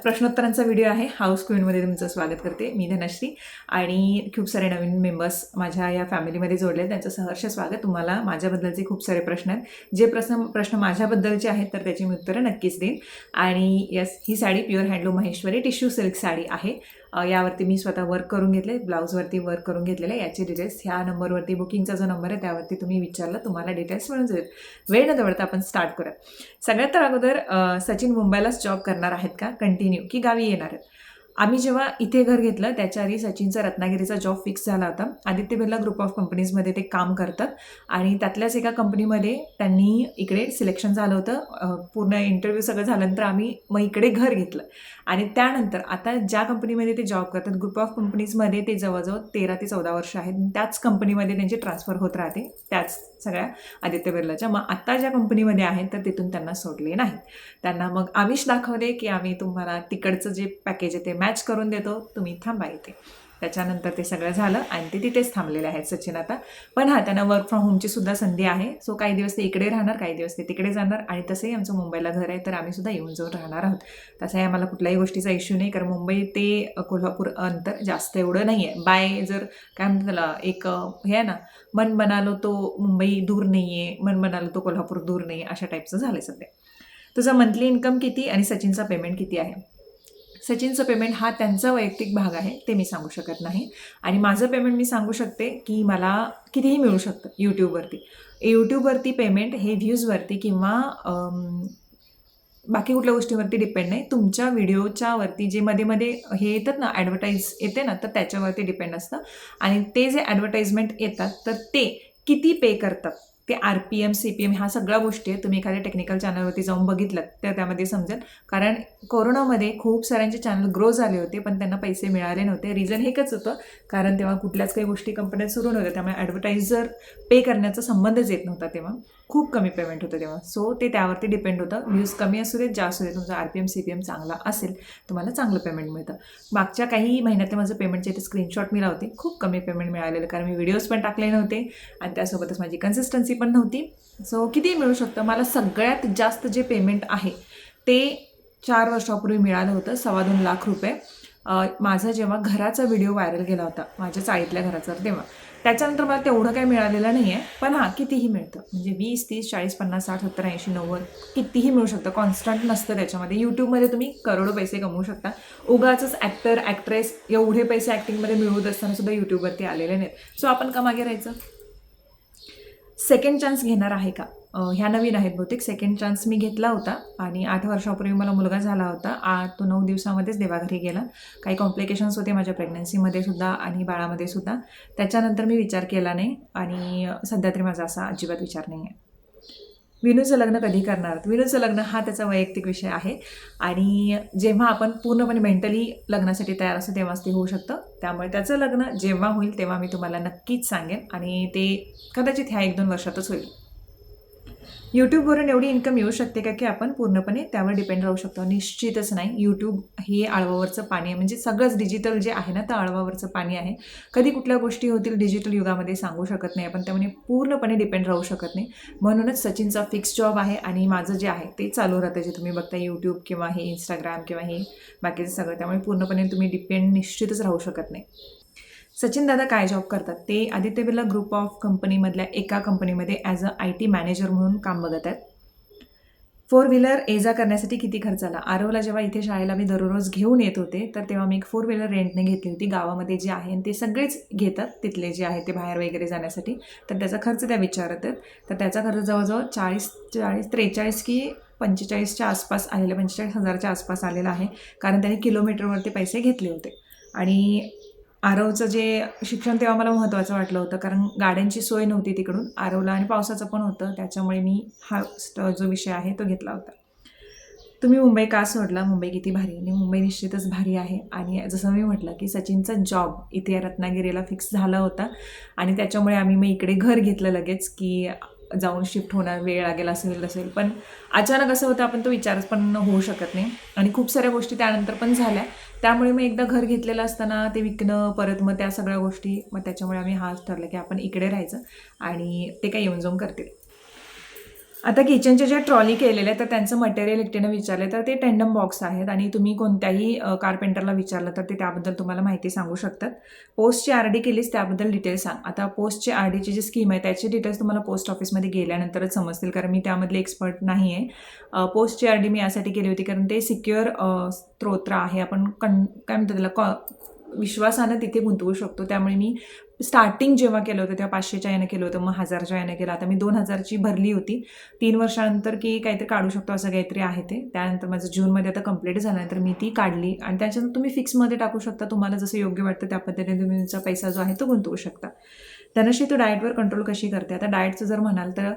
प्रश्नोत्तरांचा video आहे. House क्वीनमध्ये तुमचं स्वागत करते. मी धनश्री आणि खूप सारे नवीन मेंबर्स माझ्या या फॅमिलीमध्ये जोडले. त्यांचं सहर्ष स्वागत. तुम्हाला माझ्याबद्दलचे खूप सारे प्रश्न आहेत. जे प्रश्न माझ्याबद्दलचे आहेत तर त्याची मी उत्तरं नक्कीच देईन. आणि यस, ही sari pure handloom Maheshwari tissue silk sari आहे. यावरती मी स्वतः वर्क करून घेतले, ब्लाऊजवरती वर्क करून घेतलेलं आहे. याचे डिटेल्स ह्या नंबरवरती, बुकिंगचा जो नंबर आहे त्यावरती तुम्ही विचारलं, तुम्हाला डिटेल्स मिळून जाईल. वेळ न दवडता आपण स्टार्ट करूया. सगळ्यात तर अगोदर सचिन मुंबईलाच जॉब करणार आहेत का कंटिन्यू, की गावी येणार आहेत? आम्ही जेव्हा इथे घर घेतलं त्याच्या आधी सचिनचा रत्नागिरीचा जॉब फिक्स झाला होता. आदित्य बिर्ला ग्रुप ऑफ कंपनीजमध्ये ते काम करतात आणि त्यातल्याच एका कंपनीमध्ये त्यांनी इकडे सिलेक्शन झालं होतं. पूर्ण इंटरव्ह्यू सगळं झाल्यानंतर आम्ही मग इकडे घर घेतलं आणि त्यानंतर आता ज्या कंपनीमध्ये ते जॉब करतात ग्रुप ऑफ कंपनीजमध्ये ते जवळजवळ 13 ते 14 वर्ष आहेत. त्याच कंपनीमध्ये त्यांची ट्रान्सफर होत राहते, त्याच सगळ्या आदित्य बिर्लाच्या. मग आता ज्या कंपनीमध्ये आहेत तर तिथून त्यांना सोडले नाही. त्यांना मग आमिष दाखवले की आम्ही तुम्हाला तिकडचं जे पॅकेज आहे ते मॅच करून देतो, तुम्ही थांबा इथे. त्याच्यानंतर ते सगळं झालं आणि ते तिथेच थांबलेले आहेत सचिन आता. पण त्यांना वर्क फ्रॉम होमची सुद्धा संधी आहे. सो काही दिवस ते इकडे राहणार, काही दिवस ते तिकडे जाणार. आणि तसंही आमचं मुंबईला घर आहे तर आम्ही सुद्धा येऊन जाऊन राहणार आहोत. तसंही आम्हाला कुठल्याही गोष्टीचा इश्यू नाही, कारण मुंबई ते कोल्हापूर अंतर जास्त एवढं नाही आहे. बाय जर काय म्हणतात त्याला, एक हे आहे ना, मन म्हणालो तो मुंबई दूर नाही आहे, मन म्हणालो तो कोल्हापूर दूर नाही आहे, अशा टाईपचं झालं आहे सध्या. तुझा मंथली इन्कम किती आणि सचिनचा पेमेंट किती आहे? सचिनचं पेमेंट हा त्यांचा वैयक्तिक भाग आहे, ते मी सांगू शकत नाही. आणि माझं पेमेंट मी सांगू शकते की मला कितीही मिळू शकतं यूट्यूबवरती पेमेंट हे व्ह्यूजवरती किंवा बाकी कुठल्या गोष्टीवरती डिपेंड नाही. तुमच्या व्हिडिओच्या वरती जे मध्ये मध्ये हे येतात ना, ॲडव्हर्टाईज येते ना, तर त्याच्यावरती डिपेंड असतं. आणि ते जे ॲडव्हर्टाईजमेंट येतात तर ते किती पे करतात, ते RPM CPM ह्या सगळ्या गोष्टी आहेत. तुम्ही एखाद्या टेक्निकल चॅनलवरती जाऊन बघितलं तर त्यामध्ये समजेल. कारण कोरोनामध्ये खूप साऱ्यांचे चॅनल ग्रो झाले होते पण त्यांना पैसे मिळाले नव्हते. रिझन हेच होतं, कारण तेव्हा कुठल्याच काही गोष्टी कंपन्या सुरू नव्हत्या, त्यामुळे ॲडव्हर्टायझर पे करण्याचा संबंधच येत नव्हता. तेव्हा खूप कमी पेमेंट होतं तेव्हा. सो ते त्यावरती डिपेंड होतं. व्ह्यूज कमी असू देत, जास्त असू दे, तुमचा RPM CPM चांगला असेल तुम्हाला चांगलं पेमेंट मिळतं. मागच्या काही महिन्यातले माझं पेमेंटचे इथे स्क्रीनशॉट मी लावते. खूप कमी पेमेंट मिळालेलं, कारण मी व्हिडिओज पण टाकले नव्हते आणि त्यासोबतच माझी कन्सिस्टन्सी पण नव्हती. सो किती मिळू शकतं? मला सगळ्यात जास्त जे पेमेंट आहे ते 4 वर्षापूर्वी मिळालं होतं, 2.25 लाख रुपये. माझा जेव्हा घराचा व्हिडिओ व्हायरल गेला होता, माझ्या चाळीतल्या घराचा, तेव्हा. त्याच्यानंतर मला तेवढं काही मिळालेलं नाही आहे. पण कितीही मिळतं, म्हणजे 20, 30, 40, 50, 60, 70, 80, 90 कितीही मिळू शकतं. कॉन्स्टंट नसतं त्याच्यामध्ये. यूट्यूबमध्ये तुम्ही करोडो पैसे कमवू शकता. उगाचच ॲक्टर ॲक्ट्रेस एवढे पैसे ॲक्टिंगमध्ये मिळवत असताना सुद्धा यूट्यूबवरती आलेले नाहीत. सो आपण का मागे राहायचं? सेकंड चान्स घेणार आहे का? ह्या नवीन आहेत बहुतेक. सेकंड चान्स मी घेतला होता आणि 8 वर्षापूर्वी मला मुलगा झाला होता. तो 9 दिवसामध्येच देवाघरी गेला. काही कॉम्प्लिकेशन्स होते माझ्या प्रेग्नन्सीमध्ये सुद्धा आणि बाळामध्ये सुद्धा. त्याच्यानंतर मी विचार केला नाही आणि सध्या तरी माझा असा अजिबात विचार नाही आहे. विनूचं लग्न कधी करणार? विनूचं लग्न हा त्याचा वैयक्तिक विषय आहे आणि जेव्हा आपण पूर्णपणे मेंटली लग्नासाठी तयार असतो तेव्हाच ते होऊ शकतं. त्यामुळे त्याचं लग्न जेव्हा होईल तेव्हा मी तुम्हाला नक्कीच सांगेन आणि ते कदाचित ह्या 1-2 वर्षातच होईल. यूट्यूबवरून एवढी इन्कम येऊ शकते का की आपण पूर्णपणे त्यावर डिपेंड राहू शकतो? निश्चितच नाही. यूट्यूब हे आळवावरचं पाणी आहे. म्हणजे सगळंच डिजिटल जे आहे ना, तर आळवावरचं पाणी आहे. कधी कुठल्या गोष्टी होतील डिजिटल युगामध्ये सांगू शकत नाही आपण, त्यामुळे पूर्णपणे डिपेंड राहू शकत नाही. म्हणूनच सचिनचा फिक्स जॉब आहे आणि माझं जे आहे ते चालू राहतं, जे तुम्ही बघता यूट्यूब किंवा हे इंस्टाग्राम किंवा हे बाकीचं सगळं. त्यामुळे पूर्णपणे तुम्ही डिपेंड निश्चितच राहू शकत नाही. सचिन दादा काय जॉब करतात? ते आदित्य बिर्ला ग्रुप ऑफ कंपनीमधल्या एका कंपनीमध्ये ॲज IT मॅनेजर म्हणून काम बघत आहेत. 4 व्हीलर ये-जा करण्यासाठी किती खर्च आला? आरवला जेव्हा इथे शाळेला मी दररोज घेऊन येत होते तर तेव्हा मी एक 4 व्हीलर रेंटने घेतली होती. गावामध्ये जे आहे ते सगळेच घेतात, तिथले जे आहे ते बाहेर वगैरे जाण्यासाठी. तर त्याचा खर्च त्या विचारत आहेत. तर त्याचा खर्च जवळजवळ 43 की 45च्या आसपास आलेला, 45,000च्या आसपास आलेला आहे, कारण त्याने किलोमीटरवरती पैसे घेतले होते. आणि आरवचं जे शिक्षण तेव्हा मला महत्त्वाचं वाटलं होतं, कारण गाड्यांची सोय नव्हती तिकडून आरवला आणि पावसाचं पण होतं. त्याच्यामुळे मी हा जो विषय आहे तो घेतला होता. तुम्ही मुंबई का सोडला? मुंबई किती भारी? आणि मुंबई निश्चितच भारी आहे. आणि जसं मी म्हटलं की सचिनचा जॉब इथे रत्नागिरीला फिक्स झाला होता आणि त्याच्यामुळे आम्ही मग इकडे घर घेतलं लगेच, की जाऊन शिफ्ट होणार, वेळ लागेल, असेल. पण अचानक असं होतं, आपण तो विचारच पण होऊ शकत नाही. आणि खूप साऱ्या गोष्टी त्यानंतर पण झाल्या. त्यामुळे मग एकदा घर घेतलेलं असताना ते विकणं, परत मग त्या सगळ्या गोष्टी, मग त्याच्यामुळे आम्ही हाच ठरलं की आपण इकडे राहायचं आणि ते काही येऊन जाऊन करतील. आता किचनचे जे ट्रॉली केलेले आहेत तर त्यांचं मटेरियल एकटीनं विचारले तर ते टेंडम बॉक्स आहेत आणि तुम्ही कोणत्याही कारपेंटरला विचारलं तर ते त्याबद्दल तुम्हाला माहिती सांगू शकतात. पोस्टची RD केलीस त्याबद्दल डिटेल्स सांग. आता पोस्टची RDची जी स्कीम आहे त्याचे डिटेल्स तुम्हाला पोस्ट ऑफिसमध्ये गेल्यानंतरच समजतील, कारण मी त्यामधले एक्सपर्ट नाही आहे. पोस्टची RD मी यासाठी केली होती कारण ते सिक्युअर स्त्रोत आहे, आपण काय म्हणतात त्याला विश्वासानं तिथे गुंतवू शकतो. त्यामुळे मी स्टार्टिंग जेव्हा केलं होतं तेव्हा 500च्या यानं केलं होतं, मग 1000च्या यानं केलं. आता मी 2000ची भरली होती 3 वर्षानंतर की काहीतरी काढू शकतो असं काहीतरी आहे ते. त्यानंतर माझं जूनमध्ये आता कंप्लीट झाल्यानंतर मी ती काढली आणि त्याच्यानंतर तुम्ही फिक्समध्ये टाकू शकता. तुम्हाला जसं योग्य वाटतं त्या पद्धतीने तुम्ही तुमचा पैसा जो आहे तो गुंतवू शकता. त्यानंशी तू डाएटवर कंट्रोल कशी करते. आता डाएटचं जर म्हणाल तर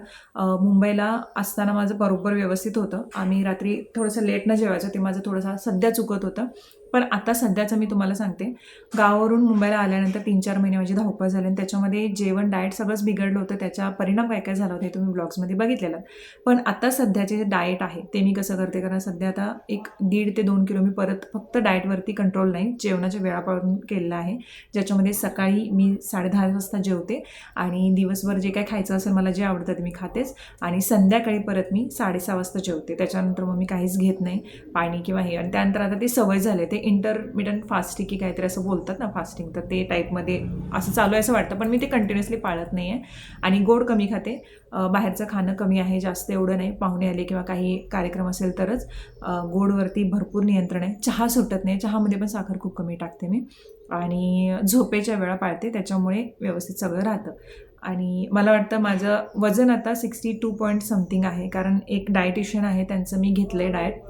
मुंबईला असताना माझं बरोबर व्यवस्थित होतं. आम्ही रात्री थोडंसं लेटनं जेवायचं, ते माझं थोडंसं सध्या चुकत होतं. पण आता सध्याचं मी तुम्हाला सांगते, गावावरून मुंबईला आल्यानंतर 3-4 महिने माझी धावपळ झाली आणि त्याच्यामध्ये जेवण डाएट सगळंच बिघडलं होतं. त्याचा परिणाम काय काय झाला होता हे तुम्ही ब्लॉग्समध्ये बघितलेलं. पण आता सध्याचे जे डाएट आहे ते मी कसं करते, कारण सध्या आता 1.5 ते 2 किलो मी परत फक्त डाएटवरती कंट्रोल नाही, जेवणाच्या वेळा पाळून केलेलं आहे. ज्याच्यामध्ये सकाळी मी 10:30 वाजता जेवते आणि दिवसभर जे काय खायचं असेल मला जे आवडतं ते मी खातेच आणि संध्याकाळी परत मी 6:30 वाजता जेवते. त्याच्यानंतर मग मी काहीच घेत नाही, पाणी किंवा हे. आणि त्यानंतर आता ती सवय झाली, ते इंटरमिटंट फास्टिंग की काहीतरी असं बोलतात ना, फास्टिंग, तर ते टाईपमध्ये असं चालू आहे असं वाटतं. पण मी ते कंटिन्युअसली पाळत नाही आहे आणि गोड कमी खाते. बाहेरचं खाणं कमी आहे, जास्त एवढं नाही. पाहुणे आले किंवा काही कार्यक्रम असेल तरच. गोडवरती भरपूर नियंत्रण आहे. चहा सुटत नाही, चहामध्ये पण साखर खूप कमी टाकते मी आणि झोपेच्या वेळा पाळते, त्याच्यामुळे व्यवस्थित सगळं राहतं. आणि मला वाटतं माझं वजन आता 62 पॉईंट समथिंग आहे, कारण एक डायटिशियन आहे त्यांचं मी घेतलं आहे डाएट,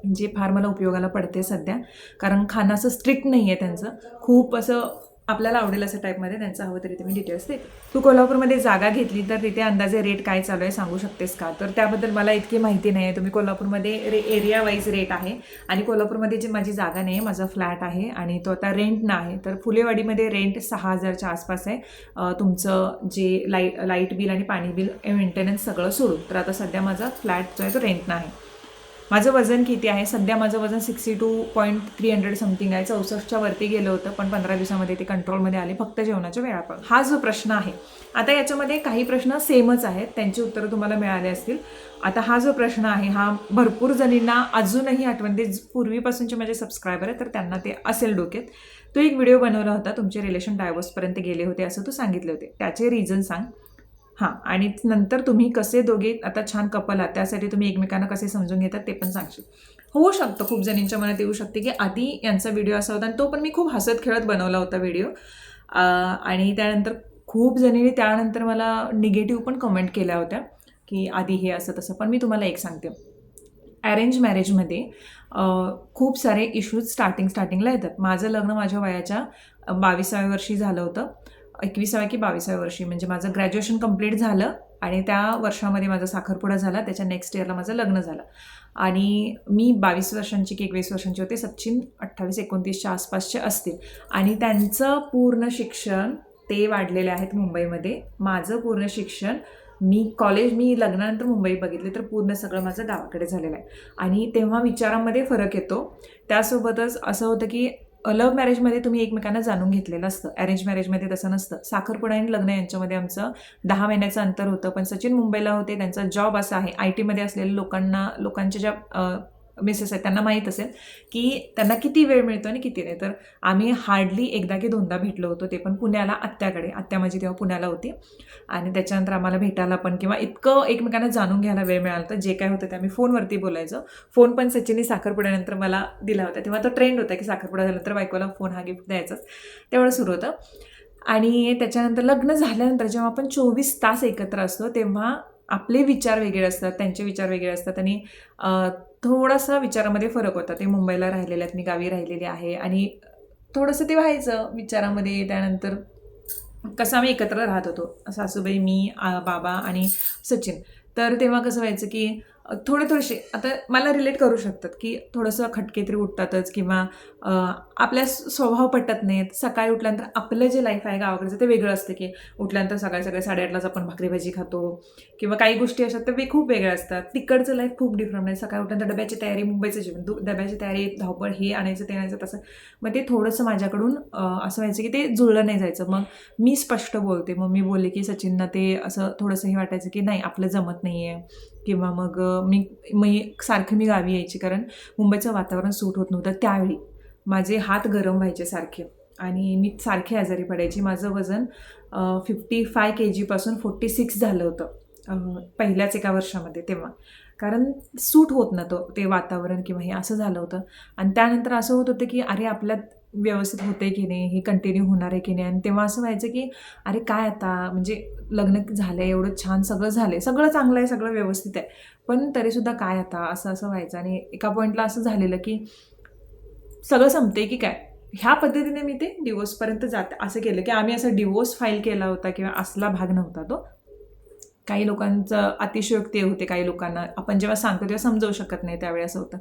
जे फार मला उपयोगाला पडते सध्या. कारण खाणं असं स्ट्रिक्ट नाही आहे त्यांचं, खूप असं आपल्याला आवडेल असं टाईपमध्ये त्यांचं हवं तरी तुम्ही डिटेल्स देते. तू कोल्हापूरमध्ये जागा घेतली तर तिथे अंदाजे रेट काय चालू आहे सांगू शकतेस का. तर त्याबद्दल मला इतकी माहिती नाही आहे. तुम्ही कोल्हापूरमध्ये एरिया वाईज रेट आहे आणि कोल्हापूरमध्ये जी माझी जागा नाही आहे, माझा फ्लॅट आहे आणि तो आता रेंटनं आहे. तर फुलेवाडीमध्ये रेंट 6,000च्या आसपास आहे. तुमचं जे लाईट बिल आणि पाणी बिल मेंटेनन्स सगळं सोडून. तर आता सध्या माझा फ्लॅट जो आहे तो रेंटनं आहे. माझं वजन किती आहे सध्या, माझं वजन 62.300 समथिंग आहे. 64च्या वरती गेलं होतं, पण 15 दिवसामध्ये ते कंट्रोलमध्ये आले, फक्त जेवणाच्या वेळापळ. हा जो प्रश्न आहे, आता याच्यामध्ये काही प्रश्न सेमच आहेत, त्यांची उत्तरं तुम्हाला मिळाली असतील. आता हा जो प्रश्न आहे हा भरपूर जणींना अजूनही आठवण, ते पूर्वीपासूनचे माझे सबस्क्रायबर आहेत तर त्यांना ते असेल डोक्यात. तू एक व्हिडिओ बनवला होता, तुमचे रिलेशन डायव्होर्सपर्यंत गेले होते असं तू सांगितले होते, त्याचे रिझन सांग. हां, आणि नंतर तुम्ही कसे दोघे आता छान कपल आहात, त्यासाठी तुम्ही एकमेकांना कसे समजून घेतात ते पण सांगशील. होऊ शकतं खूप जणींच्या मनात येऊ शकते की आधी यांचा व्हिडिओ असा होता आणि तो पण मी खूप हसत खेळत बनवला होता व्हिडिओ. आणि त्यानंतर खूप जणींनी त्यानंतर मला निगेटिव्ह पण कमेंट केल्या होत्या की आधी हे असं तसं. पण मी तुम्हाला एक सांगते, अरेंज मॅरेजमध्ये खूप सारे इश्यूज स्टार्टिंगला येतात. माझं लग्न माझ्या वयाच्या 22व्या वर्षी झालं होतं, 21व्या की 22व्या वर्षी, म्हणजे माझं ग्रॅज्युएशन कंप्लीट झालं आणि त्या वर्षामध्ये माझा साखरपुडा झाला. त्याच्या नेक्स्ट इयरला माझं लग्न झालं आणि मी 22 वर्षांची की 21 वर्षांची होते. सचिन 28-29च्या आसपासचे असतील आणि त्यांचं पूर्ण शिक्षण ते वाढलेले आहेत मुंबईमध्ये. माझं पूर्ण शिक्षण मी लग्नानंतर मुंबई बघितली तर पूर्ण सगळं माझं गावाकडे झालेलं आहे आणि तेव्हा विचारांमध्ये फरक येतो. त्यासोबतच असं होतं की लव्ह मॅरेजमध्ये तुम्ही एकमेकांना जाणून घेतलेलं असतं, अरेंज मॅरेजमध्ये तसं नसतं. साखरपुडा आणि लग्न यांच्यामध्ये आमचं 10 महिन्याचं अंतर होतं. पण सचिन मुंबईला होते, त्यांचा जॉब असा आहे, IT मध्ये असलेल्या लोकांच्या ज्या मिसेस आहेत त्यांना माहीत असेल की त्यांना किती वेळ मिळतो आणि किती नाही. तर आम्ही हार्डली एकदा की दोनदा भेटलो होतो, ते पण पुण्याला आत्याकडे. आत्या माझी तेव्हा पुण्याला होती आणि त्याच्यानंतर आम्हाला भेटायला पण किंवा इतकं एकमेकांना जाणून घ्यायला वेळ मिळाला तर जे काय होतं ते आम्ही फोनवरती बोलायचो. फोन पण सचिनने साखरपुड्यानंतर मला दिला होता. तेव्हा तो ट्रेंड होता की साखरपुडा झाल्यानंतर बायकोला फोन हा गिफ्ट द्यायचाच, तेवढं सुरू होतं. आणि त्याच्यानंतर लग्न झाल्यानंतर जेव्हा आपण 24 तास एकत्र असतो तेव्हा आपले विचार वेगळे असतात, त्यांचे विचार वेगळे असतात आणि थोडासा विचारामध्ये फरक होता. ते मुंबईला राहिलेले आहेत, मी गावी राहिलेली आहे आणि थोडंसं ते व्हायचं विचारामध्ये. त्यानंतर कसं आम्ही एकत्र राहत होतो, सासूबाई, मी, बाबा आणि सचिन. तर तेव्हा कसं व्हायचं की थोडेसे आता मला रिलेट करू शकतात, की थोडंसं खटके तरी उठतातच किंवा आपल्या स्वभाव पटत नाहीत. सकाळी उठल्यानंतर आपलं जे लाईफ आहे गावाकडचं ते वेगळं असतं, की उठल्यानंतर सकाळी 8:30लाच आपण भाकरी भाजी खातो किंवा काही गोष्टी अशा तर खूप वेगळ्या असतात. तिकडचं लाईफ खूप डिफरंट आहे. सकाळी उठल्यानंतर डब्याची तयारी, मुंबईचं जेवण, डब्याची तयारी, धावपळ, हे आणायचं ते आणायचं तसं. मग ते थोडंसं माझ्याकडून असं व्हायचं, की ते जुळलं नाही जायचं. मग मी स्पष्ट बोलते. मग मी बोलले, की सचिनना ते असं थोडंसं हे वाटायचं, की नाही आपलं जमत नाही आहे किंवा मग मी मी सारखं मी गावी यायची कारण मुंबईचं वातावरण सूट होत नव्हतं. त्यावेळी माझे हात गरम व्हायचे सारखे आणि मी सारखे आजारी पडायची. माझं वजन 55 kg पासून 46 झालं होतं पहिल्याच एका वर्षामध्ये तेव्हा. कारण सूट होत नव्हतं ते वातावरण किंवा हे असं झालं होतं. आणि त्यानंतर असं होत होतं, की अरे आपल्यात व्यवस्थित होतंय की नाही, हे कंटिन्यू होणार आहे की नाही. आणि तेव्हा असं व्हायचं, की अरे काय आता म्हणजे लग्न झालंय, एवढं छान सगळं झालंय, सगळं चांगलं आहे, सगळं व्यवस्थित आहे. पण तरीसुद्धा काय आता असं व्हायचं. आणि एका पॉईंटला असं झालेलं, की सगळं संपते की काय, ह्या पद्धतीने मी ते डिवोर्सपर्यंत जाते असं केलं, की आम्ही असं डिवोर्स फाईल केला होता किंवा असला भाग नव्हता तो. काही लोकांचं अतिशयोक्ती होते, काही लोकांना आपण जेव्हा सांगतो तेव्हा समजवू शकत नाही, त्यावेळी असं होतं.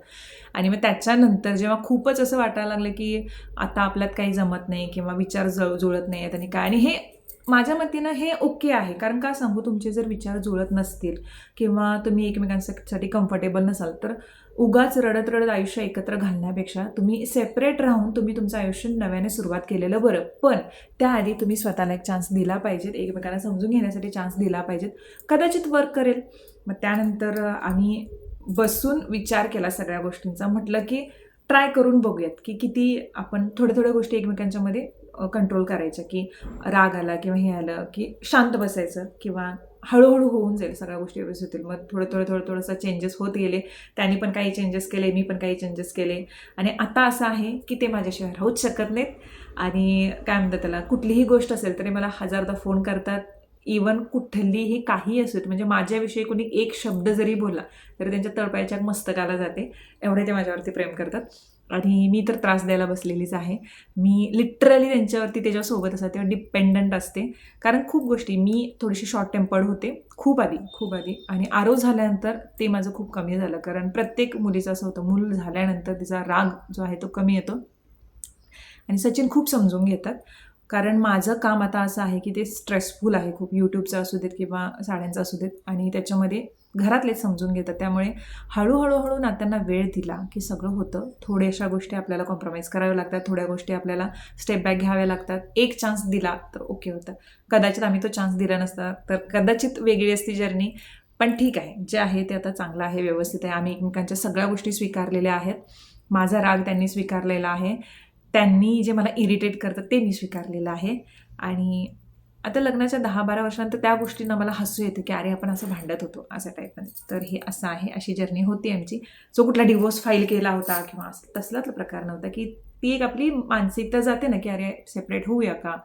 आणि मग त्याच्यानंतर जेव्हा खूपच असं वाटायला लागलं, की आता आपल्यात काही जमत नाही किंवा विचार जुळत नाही आहेत आणि काय. आणि हे माझ्या मतीनं हे ओके आहे. कारण का सांगू, तुमचे जर विचार जुळत नसतील किंवा तुम्ही एकमेकांसाठी कम्फर्टेबल नसाल, तर उगाच रडत रडत आयुष्य एकत्र घालण्यापेक्षा तुम्ही सेपरेट राहून तुम्ही तुमचं आयुष्य नव्याने सुरुवात केलेलं बरं. पण त्याआधी तुम्ही स्वतःला एक चान्स दिला पाहिजेत, एकमेकांना समजून घेण्यासाठी चान्स दिला पाहिजेत. कदाचित वर्क करेल. मग त्यानंतर आम्ही बसून विचार केला सगळ्या गोष्टींचा. म्हटलं, की ट्राय करून बघूयात, की किती आपण थोड्या गोष्टी एकमेकांच्यामध्ये कंट्रोल करायच्या, की राग आला किंवा हे आलं, की शांत बसायचं किंवा हळूहळू होऊन जाईल, सगळ्या गोष्टी व्यवस्थित होतील. मग थोडंसं चेंजेस होत गेले. त्यांनी पण काही चेंजेस केले, मी पण काही चेंजेस केले. आणि आता असं आहे, की ते माझ्याशिवाय राहूच शकत नाहीत. आणि काय म्हणतात त्याला, कुठलीही गोष्ट असेल तरी मला हजारदा फोन करतात. इवन कुठलीही काही असो, म्हणजे माझ्याविषयी कोणी एक शब्द जरी बोलला तरी त्यांच्या तळपायाच्या मस्तकाला जाते. एवढे ते माझ्यावरती प्रेम करतात. आणि मी तर त्रास द्यायला बसलेलीच आहे. मी लिटरली त्यांच्यावरती त्याच्यासोबत असते तेव्हा डिपेंडंट असते. कारण खूप गोष्टी, मी थोडीशी शॉर्ट टेम्पर्ड होते खूप आधी. आणि आरो झाल्यानंतर ते माझं खूप कमी झालं. कारण प्रत्येक मुलीचं असं होतं, मूल झाल्यानंतर तिचा राग जो आहे तो कमी येतो. आणि सचिन खूप समजून घेतात. कारण माझं काम आता असं आहे, की ते स्ट्रेसफुल आहे खूप. यूट्यूबचं असू देत किंवा साड्यांचं असू देत. आणि त्याच्यामध्ये घरातलेच समजून घेतात. त्यामुळे हळूहळू नात्यांना वेळ दिला, की सगळं होतं. थोड्याशा गोष्टी आपल्याला कॉम्प्रोमाइज कराव्या लागतात. थोड्या गोष्टी आपल्याला स्टेप बॅक घ्याव्या लागतात. एक चान्स दिला तर ओके होतं. कदाचित आम्ही तो चान्स दिला नसता तर कदाचित वेगळी असती जर्नी. पण ठीक आहे, जे आहे ते आता चांगलं आहे, व्यवस्थित आहे. आम्ही एकमेकांच्या सगळ्या गोष्टी स्वीकारलेल्या आहेत. माझा राग त्यांनी स्वीकारलेला आहे. त्यांनी जे मला इरिटेट करतं ते मी स्वीकारलेलं आहे. आणि आता लग्नाच्या 10-12 वर्षानंतर त्या गोष्टींना मला हसू येतं, की अरे आपण असं भांडत होतो असं टाईपमध्ये. तर हे असं आहे, अशी जर्नी होती आमची. जो कुठला डिवोर्स फाईल केला होता किंवा असं तसलाच प्रकार नव्हता, की ती एक आपली मानसिकता जाते ना, की अरे सेपरेट होऊया का?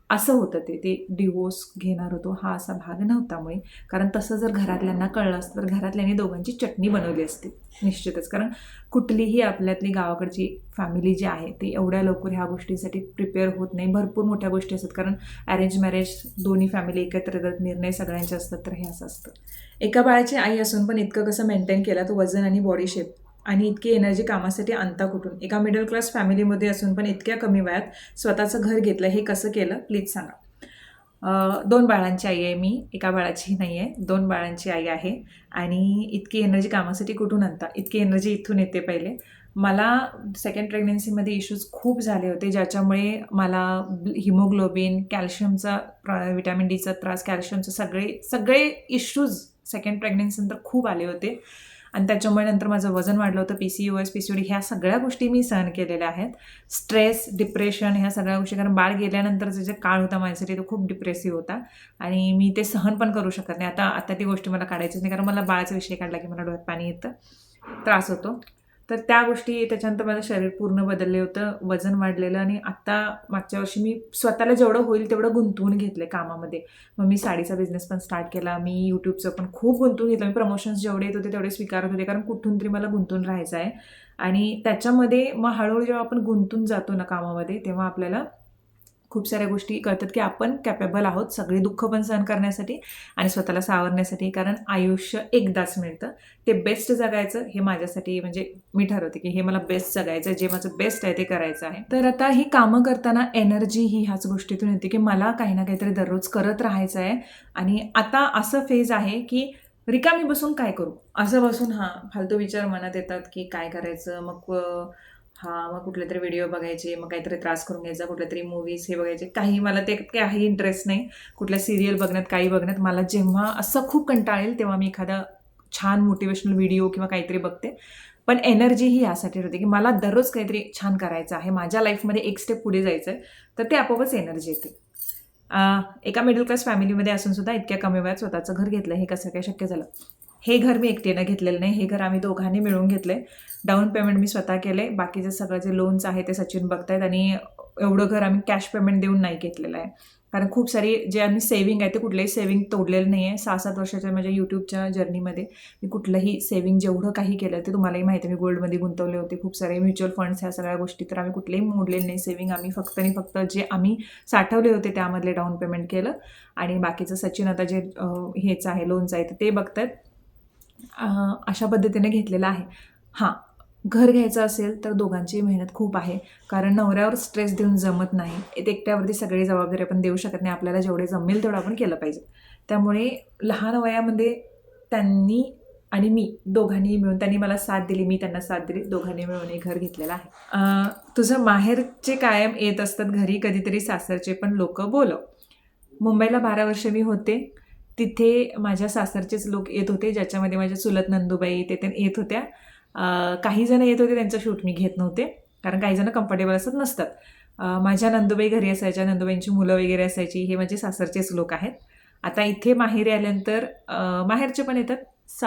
असं होतं ते डिवोर्स घेणार होतो हा असा भाग नव्हता मुळे. कारण तसं जर घरातल्यांना कळलं असतं तर घरातल्यांनी दोघांची चटणी बनवली असती निश्चितच. कारण कुठलीही आपल्यातली गावाकडची फॅमिली जी आहे ती एवढ्या लवकर ह्या गोष्टींसाठी प्रिपेअर होत नाही. भरपूर मोठ्या गोष्टी असतात. कारण अरेंज मॅरेज दोन्ही फॅमिली एकत्र येतात, निर्णय सगळ्यांचे असतात. तर हे असं असतं. एका बाळाची आई असून पण इतकं कसं मेंटेन केलं तो वजन आणि बॉडी शेप आणि इतकी एनर्जी कामासाठी आणता कुठून? एका मिडल क्लास फॅमिलीमध्ये असून पण इतक्या कमी वयात स्वतःचं घर घेतलं, हे कसं केलं प्लीज सांगा. 2 बाळांची आई आहे मी, एका बाळाची नाही आहे, 2 बाळांची आई आहे. आणि इतकी एनर्जी कामासाठी कुठून आणता? इतकी एनर्जी इथून येते पहिले. मला सेकंड प्रेग्नन्सीमध्ये इश्यूज खूप झाले होते, ज्याच्यामुळे मला हिमोग्लोबिन, कॅल्शियमचा व्हिटॅमिन डीचा त्रास, कॅल्शियमचे सगळे इश्यूज सेकंड प्रेग्नन्सीनंतर खूप आले होते. आणि त्याच्यामुळे नंतर माझं वजन वाढलं होतं. PCOS, PCOD ह्या सगळ्या गोष्टी मी सहन केलेल्या आहेत. स्ट्रेस, डिप्रेशन ह्या सगळ्या गोष्टी, कारण बाळ गेल्यानंतरचा जे काळ होता माझ्यासाठी तो खूप डिप्रेसिव्ह होता आणि मी ते सहन पण करू शकत नाही. आता ती गोष्टी मला काढायचीच नाही, कारण मला बाळाचा विषय काढला की मला डोळ्यात पाणी येतं, त्रास होतो. तर त्या गोष्टी, त्याच्यानंतर माझं शरीर पूर्ण बदलले होतं, वजन वाढलेलं. आणि आत्ता मागच्या वर्षी मी स्वतःला जेवढं होईल तेवढं गुंतवून घेतलं कामामध्ये. मग मी साडीचा बिझनेस पण स्टार्ट केला. मी यूट्यूबचं पण खूप गुंतवून घेतलं. मी प्रमोशन्स जेवढे येत होते तेवढे स्वीकारत होते, कारण कुठून तरी मला गुंतून राहायचं आहे. आणि त्याच्यामध्ये मग हळूहळू जेव्हा आपण गुंतून जातो ना कामामध्ये, तेव्हा आपल्याला खूप साऱ्या गोष्टी कळतात की आपण कॅपेबल आहोत सगळे दुःख पण सहन करण्यासाठी आणि स्वतःला सावरण्यासाठी. कारण आयुष्य एकदाच मिळतं, ते बेस्ट जगायचं हे माझ्यासाठी म्हणजे मी ठरवते की हे मला बेस्ट जगायचं आहे, जे माझं बेस्ट आहे ते करायचं आहे. तर आता ही कामं करताना एनर्जी ही ह्याच गोष्टीतून येते की मला काही ना काहीतरी दररोज करत राहायचं आहे. आणि आता असं फेज आहे की रिकामी बसून काय करू, असं बसून फालतू विचार मनात येतात की काय करायचं. मग कुठले तरी व्हिडिओ बघायचे, मग काहीतरी त्रास करून घ्यायचा, कुठले तरी मूव्हीज हे बघायचे. मला ते काही इंटरेस्ट नाही कुठल्या सिरियल बघण्यात, काही बघण्यात. मला जेव्हा असं खूप कंटाळा येईल तेव्हा मी एखादा छान मोटिवेशनल व्हिडिओ किंवा काहीतरी बघते. पण एनर्जी ही यासाठी होते की मला दररोज काहीतरी छान करायचं आहे, माझ्या लाईफमध्ये एक स्टेप पुढे जायचं आहे, तर ते आपोआपच एनर्जी येते. एका मिडल क्लास फॅमिलीमध्ये असून सुद्धा इतक्या कमी वयात स्वतःचं घर घेतलं, हे कसं काय शक्य झालं? हे घर मी एकटीनं घेतलेलं नाही, हे घर आम्ही दोघांनी मिळून घेतले. डाऊन पेमेंट मी स्वतः केले, बाकीचे सगळं जे लोन्स आहे ते सचिन बघतायत. आणि एवढं घर आम्ही कॅश पेमेंट देऊन नाही घेतलेलं आहे, कारण खूप सारी जे आम्ही सेव्हिंग आहे ते कुठलंही सेव्हिंग तोडलेलं नाही आहे. 6-7 वर्षाच्या माझ्या यूट्यूबच्या जर्नीमध्ये मी कुठलंही सेव्हिंग जेवढं काही केलं ते तुम्हालाही माहिती आहे. मी गोल्डमध्ये गुंतवले होते, खूप सारे म्युच्युअल फंड्स, ह्या सगळ्या गोष्टी. तर आम्ही कुठलेही मोडलेलं नाही सेव्हिंग. आम्ही फक्त आणि फक्त जे आम्ही साठवले होते त्यामधले डाऊन पेमेंट केलं. आणि बाकीचं सचिन आता जे हेच आहे, लोन्स आहे ते बघतायत. अशा पद्धतीने घेतलेलं आहे. घर घ्यायचं असेल तर दोघांची मेहनत खूप आहे, कारण नवऱ्यावर स्ट्रेस देऊन जमत नाही. एकट्यावरती सगळी जबाबदारी आपण देऊ शकत नाही. आपल्याला जेवढे जमेल तेवढं आपण केलं पाहिजे. त्यामुळे लहान वयामध्ये त्यांनी आणि मी दोघांनी मिळून, त्यांनी मला साथ दिली, मी त्यांना साथ दिली, दोघांनी मिळून एक घर घेतलेलं आहे. तुझं माहेरचे कायम येत असतात घरी, कधीतरी सासरचे पण लोक बोलव. मुंबईला 12 वर्ष मी होते, तिथे माझ्या सासरचेच लोक येत होते, ज्याच्यामध्ये माझ्या चुलत नंदूबाई ते येत होत्या. काही जण येत होते, त्यांचं शूट मी घेत नव्हते, कारण काही जण कम्फर्टेबल असत नसतात. माझ्या नंदूबाई घरी असायच्या, नंदूबाईंची मुलं वगैरे असायची. हे माझे सासरचेच लोक आहेत. आता इथे माहेरी आल्यानंतर माहेरचे पण येतात.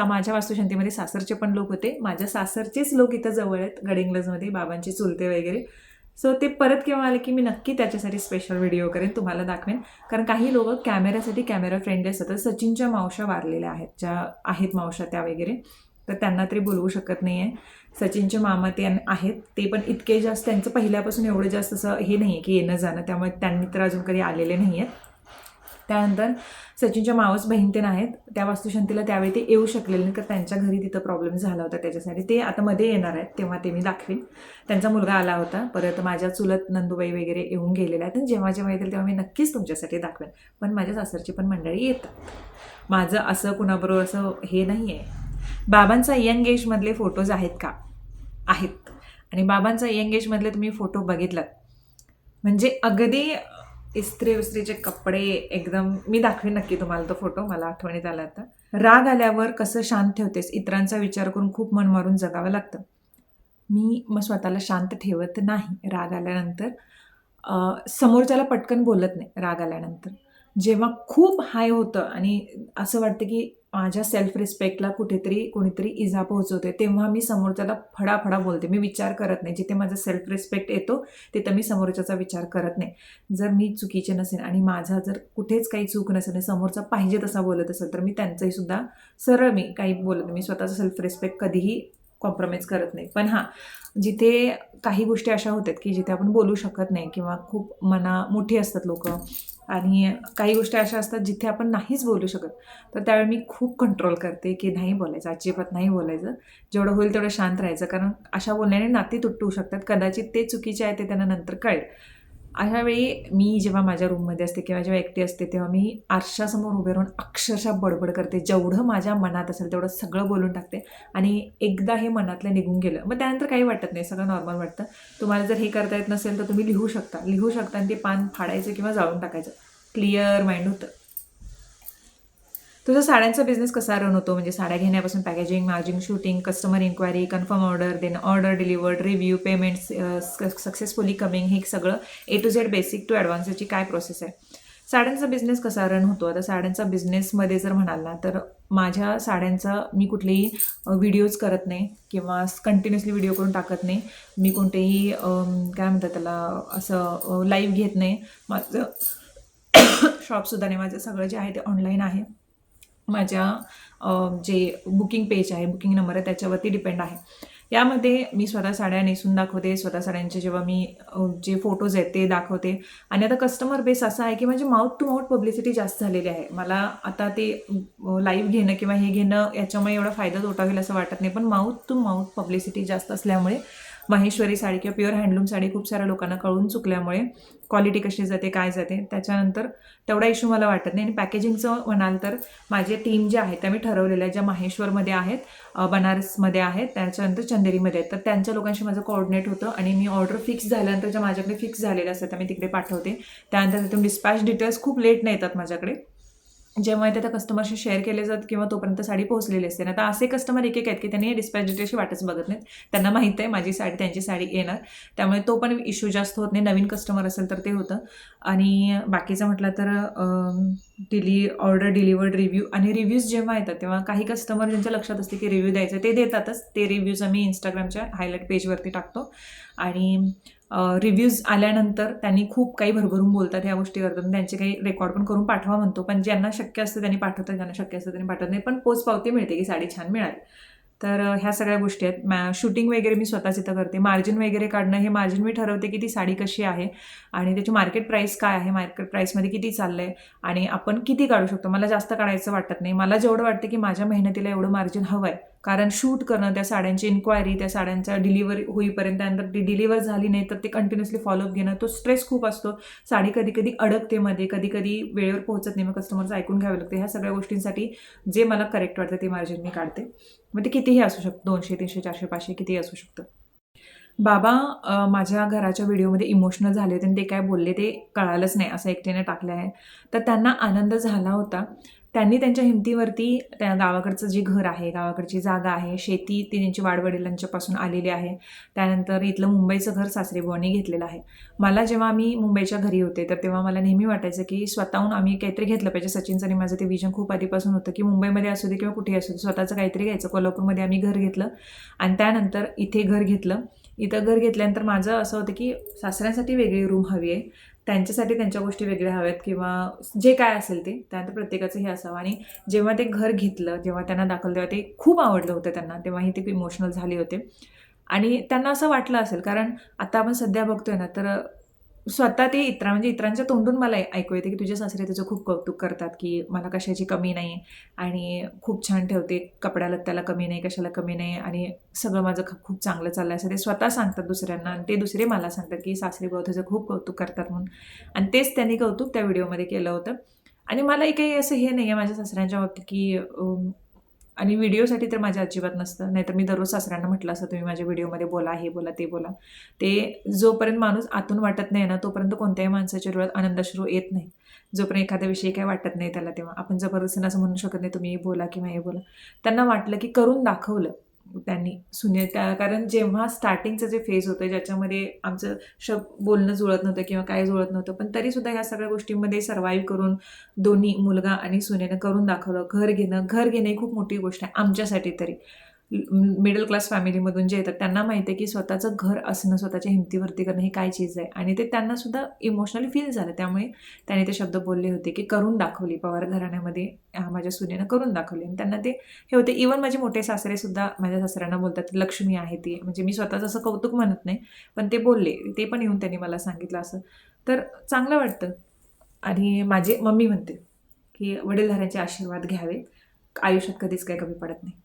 माझ्या वास्तुशांतीमध्ये सासरचे पण लोक होते. माझ्या सासरचेच लोक इथं जवळ आहेत गडिंग्लजमध्ये, बाबांचे चुलते वगैरे. सो ते परत केव्हा आले की मी नक्की त्याच्यासाठी स्पेशल व्हिडिओ करेन, तुम्हाला दाखवेन. कारण काही लोक कॅमेऱ्यासाठी कॅमेरा फ्रेंडली असतात. सचिनच्या मावशा वारलेल्या आहेत, ज्या आहेत मावशा त्या वगैरे, तर त्यांना तरी बोलवू शकत नाही आहे. सचिनचे मामा ते आहेत, ते पण इतके जास्त, त्यांचं पहिल्यापासून एवढं जास्त असं हे नाही आहे की येणं जाणं, त्यामुळे त्यांनी तर अजून कधी आलेले नाही आहेत. त्यानंतर सचिनच्या मावस बहीण ते आहेत, त्या वास्तुशांतीला त्यावेळी ते येऊ शकलेले नाही, कारण त्यांच्या घरी तिथं प्रॉब्लेम झाला होता. त्याच्यासाठी ते आता मध्ये येणार आहेत, तेव्हा ते मी दाखवेन. त्यांचा मुलगा आला होता. परत माझ्या चुलत नंदूबाई वगैरे येऊन गेलेल्या आहेत. जेव्हा जेव्हा येतील तेव्हा मी नक्कीच तुमच्यासाठी दाखवेन. पण माझ्या सासरची पण मंडळी येतात. माझं असं कुणाबरोबर असं हे नाही आहे. बाबांचा यंग एजमधले फोटोज आहेत का? आहेत. आणि बाबांचा यंग एजमधले तुम्ही फोटो बघितलात म्हणजे अगदी इस्त्रीचे कपडे एकदम, मी दाखवेन नक्की तुम्हाला तो फोटो, मला आठवणीत आला आता. राग आल्यावर कसं शांत ठेवतेस? इतरांचा विचार करून खूप मन मारून जगावं लागतं. मी मग स्वतःला शांत ठेवत नाही राग आल्यानंतर. समोरच्याला पटकन बोलत नाही राग आल्यानंतर. जेव्हा खूप हाय होतं आणि असं वाटतं की माझ्या सेल्फ रिस्पेक्टला कुठेतरी कोणीतरी इजा पोहोचवते, तेव्हा मी समोरच्याला फडाफडा बोलते. मी विचार करत नाही. जिथे माझा सेल्फ रिस्पेक्ट येतो तिथं मी समोरच्याचा विचार करत नाही. जर मी चुकीचे नसेल आणि माझा जर कुठेच काही चूक नसेल आणि समोरचा पाहिजे तसा बोलत असेल तर मी त्यांचंही सुद्धा सरळ मी काही बोलत नाही. मी स्वतःचा सेल्फ रिस्पेक्ट कधीही कॉम्प्रोमाइज करत नाही. पण जिथे काही गोष्टी अशा होतात की जिथे आपण बोलू शकत नाही किंवा खूप मोठी असतात लोक, आणि काही गोष्टी अशा असतात जिथे आपण नाहीच बोलू शकत, तर त्यावेळी मी खूप कंट्रोल करते की नाही बोलायचं, अजिबात नाही बोलायचं. जेवढं होईल तेवढं शांत राहायचं, कारण अशा बोलण्याने नाती तुटू शकतात. कदाचित ते चुकीचे आहे ते त्यांना नंतर कळेल. अशा वेळी मी जेव्हा माझ्या रूममध्ये असते किंवा जेव्हा एकटी असते तेव्हा मी आरशासमोर उभे राहून अक्षरशः बडबड करते. जेवढं माझ्या मनात असेल तेवढं सगळं बोलून टाकते. आणि एकदा हे मनातलं निघून गेलं मग त्यानंतर काही वाटत नाही, सगळं नॉर्मल वाटतं. तुम्हाला जर हे करता येत नसेल तर तुम्ही लिहू शकता आणि ते पान फाडायचं किंवा जाळून टाकायचं. क्लिअर माइंड होतं. तुझा साड्यांचा बिझनेस कसा रन होतो? म्हणजे साड्या घेण्यापासून पॅकेजिंग, मार्जिंग, shooting, customer inquiry, confirm order, then order delivered, review, payments, successfully coming, हे सगळं A to Z basic to ॲडव्हान्सची काय प्रोसेस आहे? साड्यांचा बिझनेस कसा रन होतो? आता साड्यांचा बिझनेसमध्ये जर म्हणाल ना, तर माझ्या साड्यांचा मी कुठलेही व्हिडिओज करत नाही किंवा कंटिन्युअसली व्हिडिओ करून टाकत नाही. मी कोणतेही काय म्हणतात त्याला, असं लाईव्ह घेत नाही. माझं शॉपसुद्धा नाही. माझं सगळं जे आहे ते ऑनलाईन आहे. माझ्या जे बुकिंग पेज आहे, बुकिंग नंबर आहे, त्याच्यावरती डिपेंड आहे. यामध्ये मी स्वतः साड्या नेसून दाखवते, स्वतः साड्यांचे जेव्हा मी जे फोटोज आहेत ते दाखवते. आणि आता कस्टमर बेस असा आहे की म्हणजे माउथ टू माउथ पब्लिसिटी जास्त झालेली आहे. मला आता ते लाईव्ह घेणं किंवा हे घेणं याच्यामुळे एवढा फायदा तोटा होईल असं वाटत नाही, पण माउथ टू माउथ पब्लिसिटी जास्त असल्यामुळे माहेश्वरी साडी किंवा प्युअर हँडलूम साडी खूप साऱ्या लोकांना कळून चुकल्यामुळे क्वालिटी कशी जाते, काय जाते, त्याच्यानंतर तेवढा इश्यू मला वाटत नाही. आणि पॅकेजिंगचं म्हणाल तर माझे टीम जे आहे त्या मी ठरवलेल्या आहेत, ज्या माहेश्वरमध्ये आहेत, बनारसमध्ये आहेत, त्याच्यानंतर चंदेरीमध्ये आहेत, तर त्यांच्या लोकांशी माझं कोऑर्डिनेट होतं. आणि मी ऑर्डर फिक्स झाल्यानंतर ज्या माझ्याकडे फिक्स झालेल्या असतात त्या मी तिकडे पाठवते. त्यानंतर तिथून डिस्पॅच डिटेल्स खूप लेट नाही येतात माझ्याकडे, जेव्हा ते त्या कस्टमरशी शेअर केले जातात किंवा तोपर्यंत साडी पोहोचलेली असते. आता असे कस्टमर एक एक आहेत की त्यांनी डिस्पॅच डिटेल्सची वाटच बघत नाहीत. त्यांना माहीत आहे माझी साडी त्यांची साडी येणार, त्यामुळे तो पण इश्यू जास्त होत नाही. नवीन कस्टमर असेल तर ते होतं. आणि बाकीचं म्हटलं तर ऑर्डर डिलिवर्ड रिव्ह्यू आणि रिव्ह्यूज जेव्हा येतात तेव्हा काही कस्टमर ज्यांच्या लक्षात असते की रिव्ह्यू द्यायचं ते देतातच. ते रिव्ह्यूज आम्ही इंस्टाग्रामच्या हायलाईट पेजवरती टाकतो. आणि रिव्ह्यूज आल्यानंतर त्यांनी खूप काही भरभरून बोलतात, ह्या गोष्टी करतात. त्यांचे काही रेकॉर्ड पण करून पाठवा म्हणतो, पण ज्यांना शक्य असतं त्यांनी पाठवतात, ज्यांना शक्य असतं त्यांनी पाठवत नाही, पण पोचपावती मिळते की साडी छान मिळाली. तर ह्या सगळ्या गोष्टी आहेत. शूटिंग वगैरे मी स्वतःच इथं करते. मार्जिन वगैरे काढणं, हे मार्जिन मी ठरवते की ती साडी कशी आहे आणि त्याची मार्केट प्राईस काय आहे, मार्केट प्राईसमध्ये किती चाललं आहे आणि आपण किती काढू शकतो. मला जास्त काढायचं वाटत नाही. मला जेवढं वाटतं की माझ्या मेहनतीला एवढं मार्जिन हवं आहे, कारण शूट करणं, त्या साड्यांची इन्क्वायरी, त्या साड्यांच्या डिलिव्हरी होईपर्यंत, त्यानंतर ती डिलिव्हर झाली नाही तर ते कंटिन्युअसली फॉलोअप घेणं, तो स्ट्रेस खूप असतो. साडी कधी कधी अडकते मध्ये, कधी कधी वेळेवर पोहोचत नाही, मग कस्टमरचं ऐकून घ्यावं लागतं. ह्या सगळ्या गोष्टींसाठी जे मला करेक्ट वाटतं ते मार्जिन मी काढते. मग ते कितीही असू शकतं, 200, 300, 400, 500 कितीही असू शकतं. बाबा माझ्या घराच्या व्हिडिओमध्ये इमोशनल झाले होते आणि ते काय बोलले ते कळालंच नाही, असं एकट्याने टाकलं आहे. तर त्यांना आनंद झाला होता. त्यांनी त्यांच्या हिमतीवरती त्या गावाकडचं जे घर आहे, गावाकडची जागा आहे, शेती ती त्यांची वाडवडिलांच्यापासून आलेली आहे. त्यानंतर इथलं मुंबईचं घर सासरेबुवांनी घेतलेलं आहे. मला जेव्हा आम्ही मुंबईच्या घरी होते तर तेव्हा मला नेहमी वाटायचं की स्वतःहून आम्ही काहीतरी घेतलं पाहिजे. सचिनचं आणि माझं ते विजन खूप आधीपासून होतं की मुंबईमध्ये असू दे किंवा कुठेही असू दे, स्वतःचं काहीतरी घ्यायचं. कोल्हापूरमध्ये आम्ही घर घेतलं आणि त्यानंतर इथे घर घेतलं. इथं घर घेतल्यानंतर माझं असं होतं की सासऱ्यांसाठी वेगळी रूम हवी आहे, त्यांच्यासाठी त्यांच्या गोष्टी वेगळ्या हव्यात किंवा जे काय असेल ते, त्यानंतर प्रत्येकाचं हे असावं. आणि जेव्हा ते घर घेतलं, जेव्हा त्यांना दाखवलं तेव्हा ते खूप आवडलं होतं त्यांना, तेव्हाही ते इमोशनल झाले होते. आणि त्यांना असं वाटलं असेल, कारण आता आपण सध्या बघतोय ना, तर स्वतः ते म्हणजे इतरांच्या तोंडून मला ऐकू येते की तुझे सासरे तुझं खूप कौतुक करतात की मला कशाची कमी नाही आणि खूप छान ठेवते, कपड्याला त्याला कमी नाही, कशाला कमी नाही आणि सगळं माझं खूप चांगलं चाललं आहे, असं ते स्वतः सांगतात दुसऱ्यांना. आणि ते दुसरे मला सांगतात की सासरे भाऊ तुझं खूप कौतुक करतात म्हणून. आणि तेच त्यांनी कौतुक त्या व्हिडिओमध्ये केलं होतं. आणि मलाही काही असं हे नाही आहे माझ्या सासऱ्यांच्या बाबतीत की आणि व्हिडिओसाठी तर माझ्या अजिबात नसतं. नाहीतर मी दररोज सासऱ्यांना म्हटलं असतं तुम्ही माझ्या व्हिडिओमध्ये बोला, हे बोला, ते बोला. ते जोपर्यंत माणूस आतून वाटत नाही ना, तोपर्यंत कोणत्याही माणसाच्या डोळ्यात आनंदाश्रू येत नाही. जोपर्यंत एखाद्याविषयी काही वाटत नाही त्याला, तेव्हा आपण जबरदस्तीनं असं म्हणू शकत नाही तुम्ही हे बोला किंवा हे बोला. त्यांना वाटलं की करून दाखवलं त्यांनी कारण जेव्हा स्टार्टिंगचं जे फेज होतं ज्याच्यामध्ये आमचं बोलणं जुळत नव्हतं किंवा काय जुळत नव्हतं, पण तरीसुद्धा ह्या सगळ्या गोष्टींमध्ये सर्व्हाइव्ह करून दोन्ही मुलगा आणि सुनेनं करून दाखवलं. घर घेणं ही खूप मोठी गोष्ट आहे आमच्यासाठी तरी. मिडल क्लास फॅमिलीमधून जे येतात त्यांना माहिती आहे की स्वतःचं घर असणं, स्वतःच्या हिमतीवरती करणं ही काय चीज आहे. आणि ते त्यांना सुद्धा इमोशनली फील झालं. त्यामुळे त्याने ते शब्द बोलले होते की करून दाखवली पवार घराण्यामध्ये माझ्या सुनेनं करून दाखवली. आणि त्यांना ते हे होते. इवन माझे मोठे सासरे सुद्धा माझ्या सासऱ्यांना बोलतात लक्ष्मी आहे ती. म्हणजे मी स्वतःच असं कौतुक म्हणत नाही, पण ते बोलले, ते पण येऊन त्यांनी मला सांगितलं असं. तर चांगलं वाटतं. आणि माझी मम्मी म्हणते की वडीलधाऱ्यांचे आशीर्वाद घ्यावे, आयुष्यात कधीच काही कमी पडत नाही.